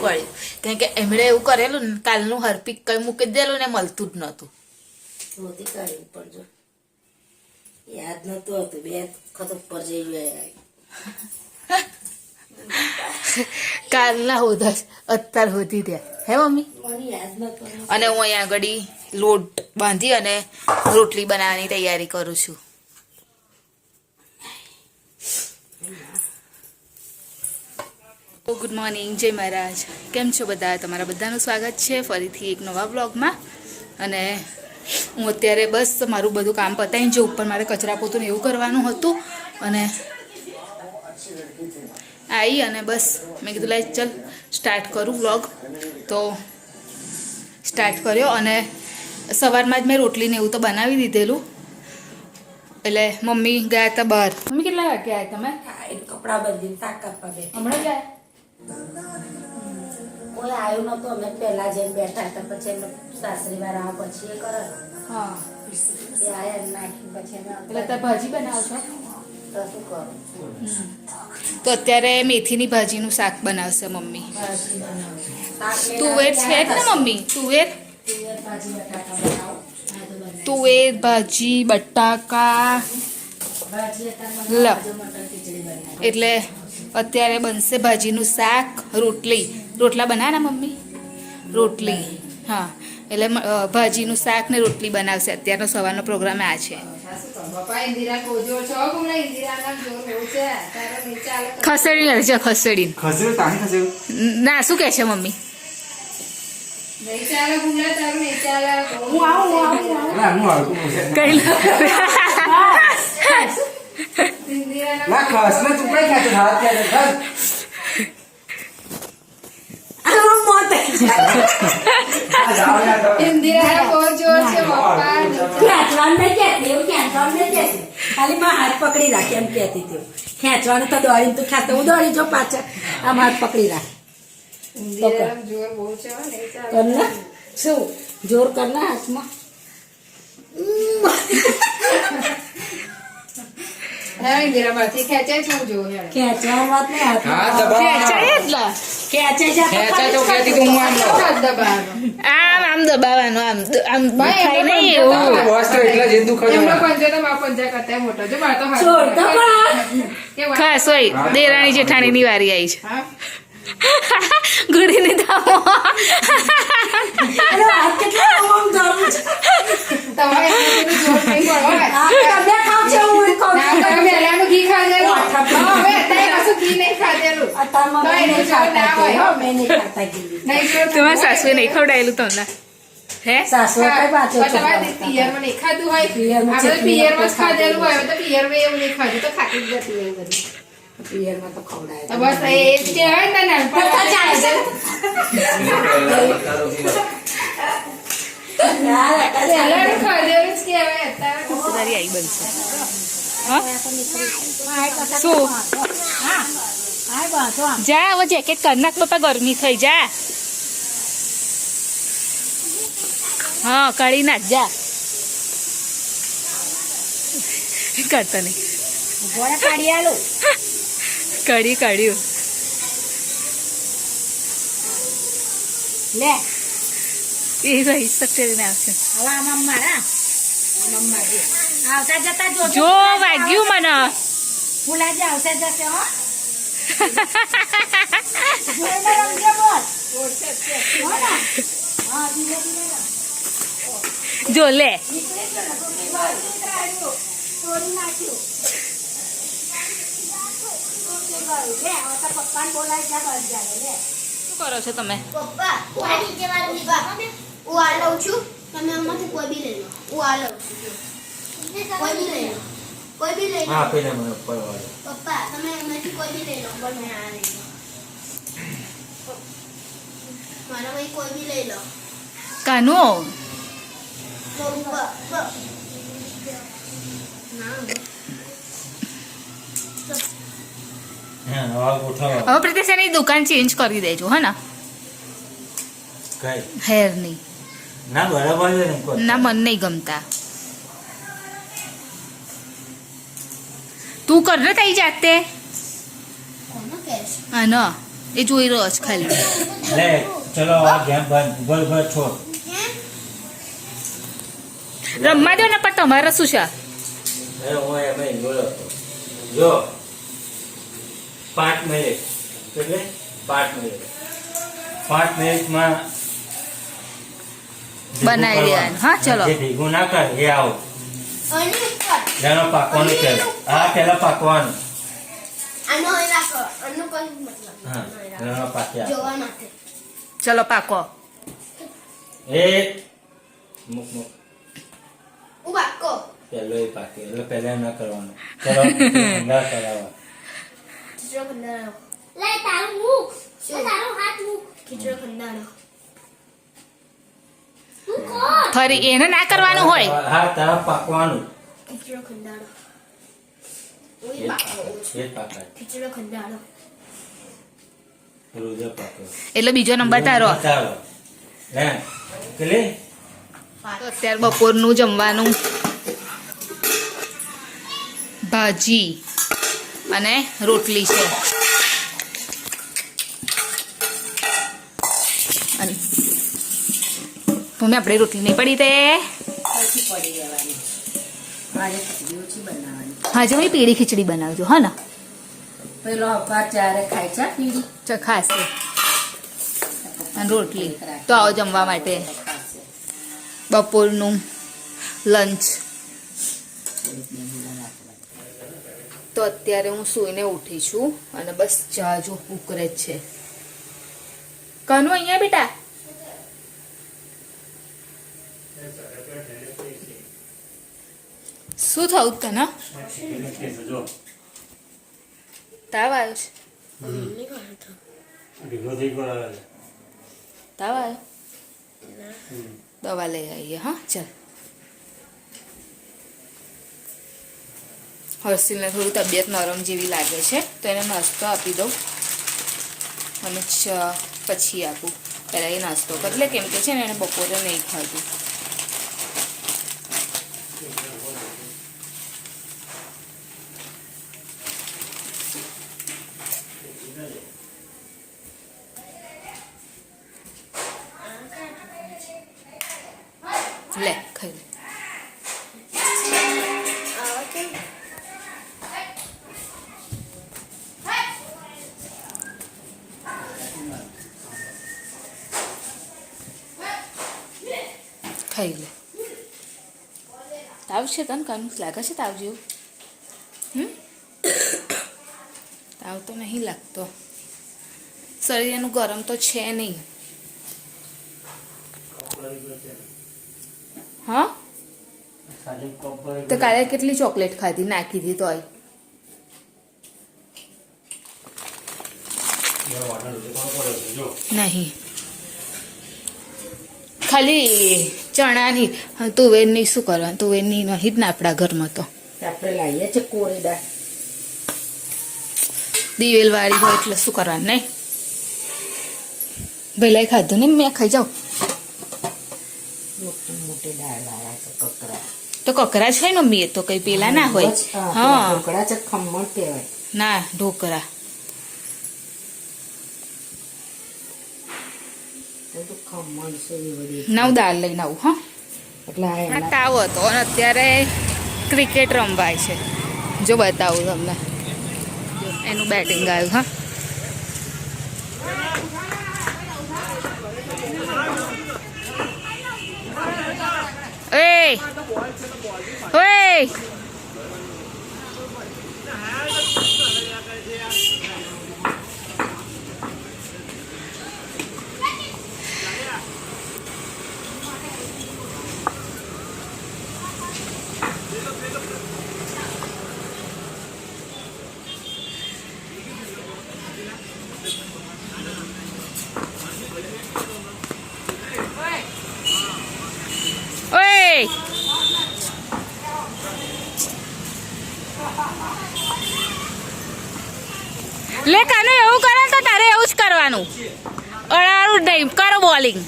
પડ્યું કેમ કે એમણે એવું કરેલું ને કાલનું હરપીક કઈ મૂકી દેલું ને મળતું જ નતું. નહોતી કાઢી પણ જો યાદ નતું હતું 2 વખત ઉપર જઈ કાલના હોતા અત્યાર હોતી ત્યાં હે મમ્મી. મને યાદ નતું. અને હું અહીંયા આગળ લોટ બાંધી અને રોટલી બનાવવાની તૈયારી કરું છું. ગુડ મોર્નિંગ, જય મહારાજ. કેમ છો બધા? તમારા બધાનું સ્વાગત છે ફરીથી એક નવા વ્લોગમાં. અને હું અત્યારે બસ મારું બધું કામ પતાવીને જો ઉપર મારે કચરા પોતું ને એવું કરવાનું હતું અને આવી અને બસ મેં કીધું લાઈ ચાલ સ્ટાર્ટ કરું વ્લોગ. તો સ્ટાર્ટ કર્યો અને સવારમાં જ મેં રોટલી ને એવું તો બનાવી દીધેલું. એટલે મમ્મી ગયા હતા બહાર. મમ્મી કેટલા વાગે આવ્યા તમે? કપડા બદલીને શાક કાપવા બેઠી. હમણાં ગયા? કોઈ આવ્યું નતું. અમે પહેલા જઈને બેઠા હતા પછી અમે સાસરી વાર આવ પછી એ કરે. હા, એ આયા નાખી પછી અમે એટલે તમે ભાજી બનાવો છો? તો શું કરું? તો અત્યારે મેથીની ભાજીનું શાક બનાવશે મમ્મી. ભાજી બનાવું. શાક લઈને તુવેર છે જ ને મમ્મી? તુવેર તુવેર ભાજી બટાકા બનાવું. હા તો બનાવી. તુવેર ભાજી બટાકા ભાજી હતા લ મટર ખીચડી બનાવી. એટલે અત્યારે બનશે ભાજીનું શાક, રોટલી. રોટલા બનાવ્યા મમ્મી? રોટલી. હા, એટલે ભાજીનું શાક ને રોટલી બનાવશે. અત્યારનો સવારનો પ્રોગ્રામ આ છે. ખસેડી લેજો, ખસેડી. ના, શું કહે છે મમ્મી? ખાલી માં હાથ પકડી રાખે એમ કેતી હતી. ખેંચવાનું તો દોડી તું ખાતો હું દોડી જો પાછા આમ હાથ પકડી રાખ. કરના શું જોર કરના હાથમાં ખેંચવાનું વાત નહીં આમ દબાવવાનું આમ આમ થાય નહીં એવું. ખાસ હોય દેરાણી જેઠાણીની વારી આવી છે. ગુડીની ધામો તમારા સાસુએ નહીં ખવડાયેલું તમને? હે સાસુ પિયરમાં તો આવી બનશે. શું જા હવે જેકેટ કર નાખ પપ્પા, ગરમી થઈ. જા હા કાઢી નાખ. જા કરતા નહીં. કાઢ્યું લે એ રહી શકશે આવશે. આવતા જતા જો વાગ્યું મને. ફૂલાજી આવતા જશે હો. જો લે શું કરો છો તમે? હું આ લઉં છું. તમે આમાંથી કોઈ બી લઈ લો. હું આ લઉં છું. કોઈ બી લઈ લો. કોઈ બી લઈ લો. પપ્પા તમે એમાંથી કોઈ બી લઈ લો. પણ મેં આ લઈ લો. મારામાંથી કોઈ બી લઈ લો. કાનો હવે પ્રિતેશની દુકાન ચેન્જ કરી દેજો હે ને હેરની. ના બરાબર છે ને. ના મન નહીં ગમતા. તું કર ને તઈ જાતે. કોનો કેસ? હા ન એ જોઈ રહ્યો છે ખાલી. લે ચલો આ ગેમ બંધ ઉભર છોડ. રમવા દો ને પણ તમારે શું છે? અરે હું એમ બોલો જો 5 મિનિટ એટલે 5 મિનિટ 5 મિનિટમાં બનાવી દેવાનું. હા ચલો. જે ભેગું ના કરે એ આવો. અને ઉપર જેનો પાકવાનું છે આ પહેલા પાકવાનું. આનો અહીં રાખો આનો કોઈ મતલબ હા નહીં. એનો પાક્યા જોવા માટે ચલો પાકો. એ મુક ઉભા કો પહેલો એ પાકે એટલે પહેલા ના કરવાનું. ચલો ના કરાવવા. ખીચડો ખંડાળો લે તારું મુખ તારો હાથ મુખ ખીચડો ખંડાળો તું કોણ ફરી એને ના કરવાનું હોય. હા તારા પાકવાનું. ખીચડો ખંડાળો એ ઓય બાકો પાકાય ખીચડો ખંડાળો રોજ પાકે એટલે બીજો નંબર તારો. ચાલો હે કેલે તો અત્યારે બપોરનું જમવાનું ભાજી અને રોટલી છે. અને મમ્મી આપણે રોટલી નહીં પડી તે પછી પડી રહેવાની. આજે ખીચડી ઓછી બનાવવાની. હા જો પીળી ખીચડી બનાવજો હા ને પેલો અપા ચારે ખાય છે પીડી ચખાશે. અને રોટલી તો આવો જમવા માટે બપોરનું લંચ. તો અત્યારે હું સૂઈને ઉઠી છું અને બસ ચા જો ઉકળે જ છે. કનુ અહીંયા બેટા શું થયું તને? તાવ આવ્યો છે? તાવ આવ્યો? દવા લઈ આવીએ. હા ચાલ. હર્ષિલને થોડું તબિયત નરમ જેવી લાગે છે તો એને નાસ્તો આપી દઉં અને ચા પછી આપું. પહેલાં એ નાસ્તો કરી લે કેમ કે છે ને એને બપોરે નહીં ખાધું. લે ખાઈ લે. ખાઈ લે. તાવ છે તને કાનું લાગે છે તાવ જેવું? તાવ તો નહીં લાગતો. શરીર એનું ગરમ તો છે નહીં. હા તો કાલે કેટલી ચોકલેટ ખાધી નાખી હતી તોય? નહીં ખાલી ચણાની તુવેરની શું કરવાનું? તુવેરની નહીં જ ને આપણા ઘરમાં તો આપણે લાવીએ છે કોરેદાર દિવેલ વાળી હોય એટલે શું કરવાનું નહીં? ભલે ખાધું ને મેં ખાઈ જાઉં. મોટી મોટી દાળ વાળા છે કકરા. તો કકરા છે ને મમ્મી? એ તો કઈ પેલા ના હોય. હા ઢોકળા છે ખમણ કહેવાય. ના ઢોકળા ખમણ છે એ બધી નવ દાળ લઈને આવું. હા એટલે આ એના તાવ હતો અને અત્યારે ક્રિકેટ રમવાય છે. જો બતાવું તમને એનું બેટિંગ આવ્યું. હા ઓય ઓય ઓય લે કાનો એવું કરે તો તારે એવું જ કરવાનું. અડાડું નહીં કરો બોલિંગ.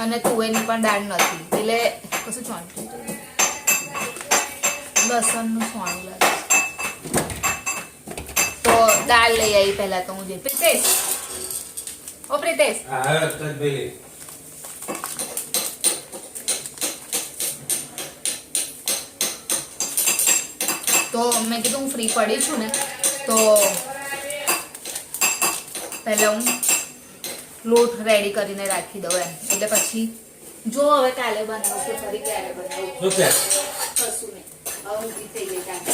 અને તુવેરની પણ દાળ નથી એટલે કશું ચોંટ્યું લસણનું સોણું લાગે તો દાળ લઈ આવી પહેલા તો હું જે પ્રિતેશ ઓ પ્રિતેશ તો મેં કીધું હું ફ્રી પડી છું ને તો પહેલા હું લોટ રેડી કરીને રાખી દઉં એમ એટલે પછી જો હવે કાલે બનાવું કે ફરી ક્યારે બનાવું કશું નહીં હવે ઊંધી થઈ ગઈ કાલે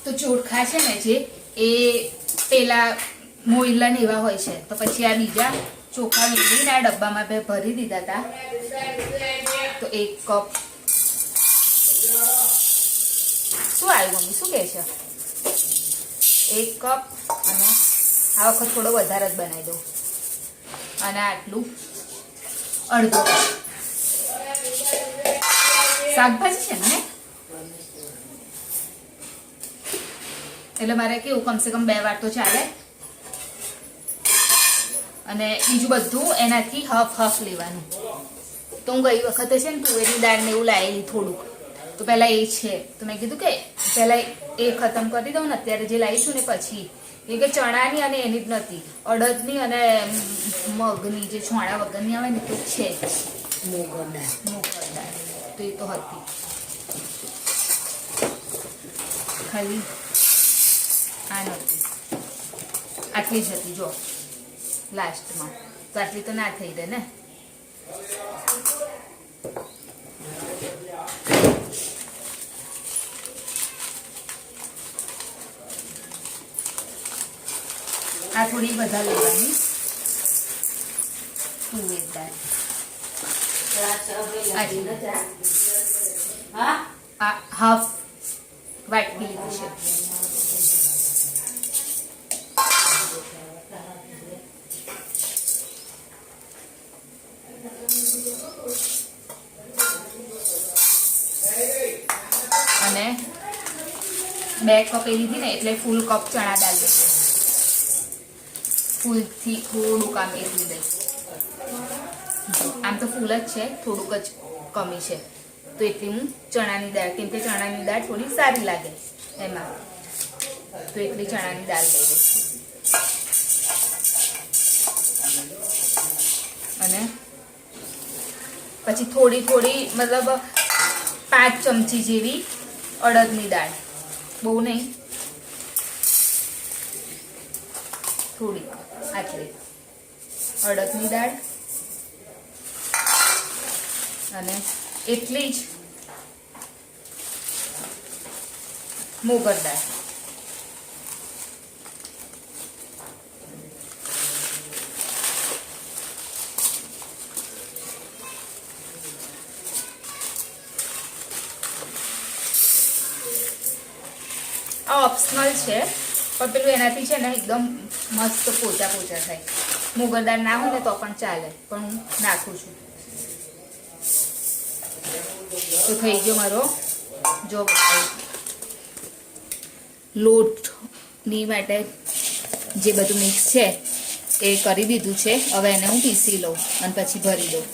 તો ચોરખા છે ને જે એ પેલા મોઈલા ને એવા હોય છે તો પછી આ બીજા ચોખા મેળવીને આ ડબ્બામાં મેં ભરી દીધા હતા તો 1 કપ શું આવ્યું મમ્મી શું કહે છે 1 કપ અને આ વખત થોડો વધારે જ બનાવી દઉં અને આટલું અડધો શાકભાજી છે ને એટલે મારે કેવું કમસે કમ 2 વાર તો ચાલે અને બીજું બધું એનાથી હાફ લેવાનું તો હું ગઈ વખતે છે ને તુવેરની દાળ ને એવું લાવેલી થોડુંક તો પહેલા એ છે તો મેં કીધું કે પહેલા એ ખતમ કરી દઉં ને અત્યારે જે લાવીશું ને પછી એ કે ચણાની અને એની જ નથી અડદની અને મગની જે છોણા વગરની આવે ને તો છે મોગર દાળ તો એ તો હતી ખાલી આ નથી આટલી જ હતી જો લાસ્ટમાં તો આટલી તો ના થઈ રહે ને આ થોડી વધારે લેવાની તુવેર દાળ આ હાફ વાટકી લીધી છે અને 2 કપ એ લીધી ને એટલે ફૂલ કપ ચણા દાળ લઈએ ફૂલથી થોડુંક આમ એટલી દઈશ આમ તો ફૂલ જ છે થોડુંક જ કમી છે તો એટલી હું ચણાની દાળ કેમ કે ચણાની દાળ થોડી સારી લાગે એમાં તો એટલી ચણાની દાળ લઈ લઈશ અને પછી થોડી મતલબ 5 ચમચી જેવી અડદની દાળ બહુ નહીં થોડી આટલી અડદની દાળ અને એટલી જ મોગર દાળ આ ઓપ્શનલ છે પણ પેલું એનાથી છે ને એકદમ મસ્ત પોચા થાય મુગર દાળ ના હોય ને તો પણ ચાલે પણ હું નાખું છું તો થઈ ગયો મારો જો લોટની માટે જે બધું મિક્સ છે એ કરી દીધું છે હવે એને હું પીસી લઉં અને પછી ભરી દઉં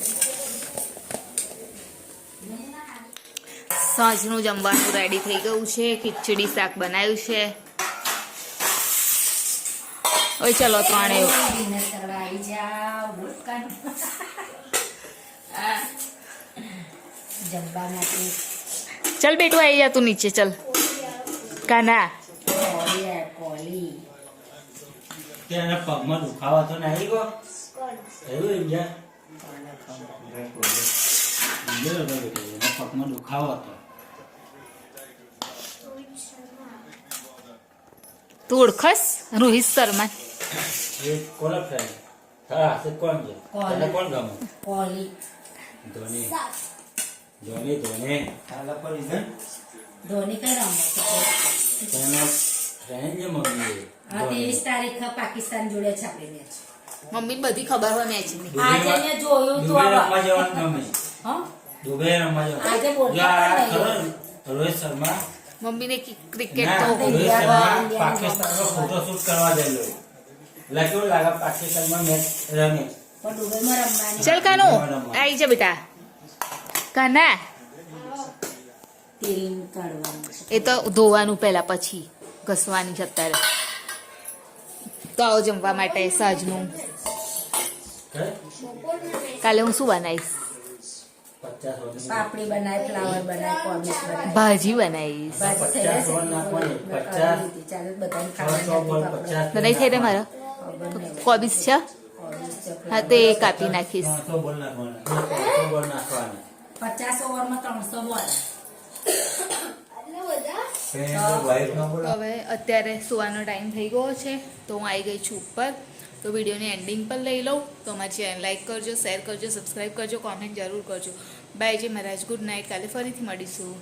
સાંજનું જમવાનું રેડી થઈ ગયું છે ખીચડી શાક બનાવ્યું છે ઓય ચલો ત્રણે ડિનર કરવા આવી જાવ જમવા માટે ચલ બેટું આવી જા તું નીચે ચલ કાના કોલી ત્યાં પગમાં દુખાવા તો નહીં ગયો એવું ઇન્ડિયા પગમાં દુખાવો હતો તું ઓળખસ રોહિત શર્મા એ કોનો ફ્રેન્ડ હા તે કોણ છે તને કોણ ગમે કોલી ધોની હાલા પર ઇધર ધોની કઈ રમત તેનો ફ્રેન્ડ જે મમ્મી હા 23 તારીખ પાકિસ્તાન જોડે છે આપણી મેચ મમ્મી બધી ખબર હોય મેચની આજે મેં જોયું તો રમવા જવાનું ગમે હા દુબઈ રમવા જવાનું આજે બોલતા રોહિત શર્મા મમ્મીને ક્રિકેટ ના, તો રોહિત શર્મા પાકિસ્તાનમાં ફોટોશૂટ કરવા ગયેલો. એટલે કેવું લાગે પાકિસ્તાનમાં મેચ રમે? પણ દુબઈમાં રમવાની ચાલ કાનો આવી જા બેટા કાના તેલ કાઢવાનું છે. એ તો ધોવાનું પહેલા પછી ઘસવાની છે અત્યારે તો આવો જમવા માટે સાંજનું હે? કાલે હું શું બનાવીશ 50 વર્ષની. પાપડી બનાય, ફ્લાવર બનાય, કોબીજ બનાય. ભાજી બનાવીશ ભાજી થઈ જશે. 50 નાખવાની, મેં 50. કરી લીધી. ચાલો બધાને ખાવાની હતી પાપડી. તો નહીં થઈ રે મારો કોબીજ છે કોબીજ છે, હા તો એ કાપી નાખીશ 300 બોલ નાખવાના. 300 બોલ નાખવાના. 50 ઓવરમાં 300 બોલ. આટલા બધા પેલો વાઈફ ન બોલો. હવે અત્યારે સુવાનો ટાઈમ થઈ ગયો છે તો હું આવી ગઈ છું ઉપર તો વિડીયોની એન્ડિંગ પર લઈ લઉં તો અમારી ચેનલ લાઈક કરજો, શેર કરજો, સબસ્ક્રાઈબ કરજો, કોમેન્ટ જરૂર કરજો. બાય જય મહારાજ, ગુડ નાઇટ. કાલે ફરીથી મળીશું.